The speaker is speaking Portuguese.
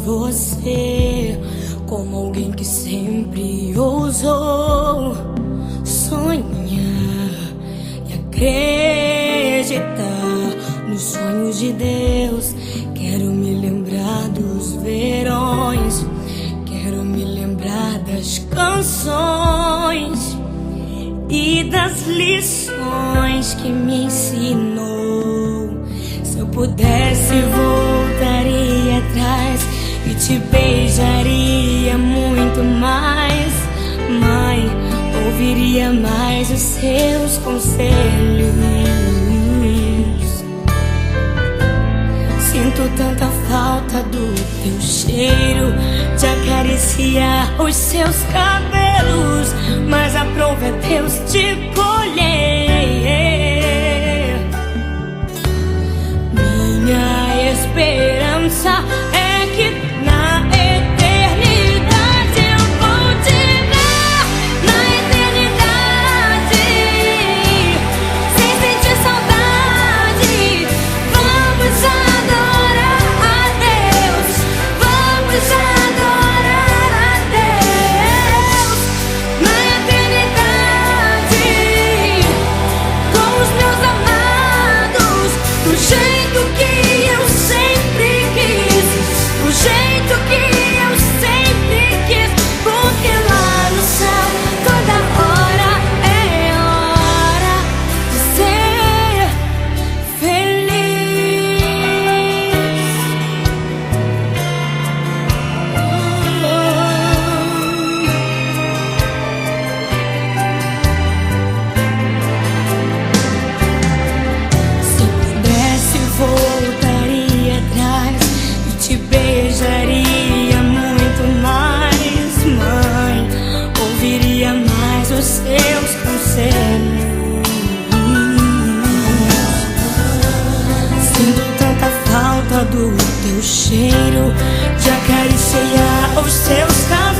você como alguém que sempre ousou sonhar e acreditar nos sonhos de Deus. Quero me lembrar dos verões, quero me lembrar das canções e das lições que me ensinou. Se eu pudesse, voltaria atrás e te beijaria muito mais. Mãe, ouviria mais os seus conselhos. Sinto tanta falta do teu cheiro, de acariciar os seus cabelos, mas a prova é Deus te colher. Minha esperança é que na eternidade eu vou te ver. Na eternidade, sem sentir saudade, vamos adorar a Deus. Vamos adorar a Deus. Na eternidade, com os meus amados, do jeito que eu sempre quis, do jeito que eu sempre quis, porque lá no céu toda hora é hora de ser feliz. Se eu pudesse, voltaria atrás e te beijaria muito mais. Mãe, ouviria mais os seus conselhos. Sinto tanta falta do teu cheiro, de acariciar os seus cabelos,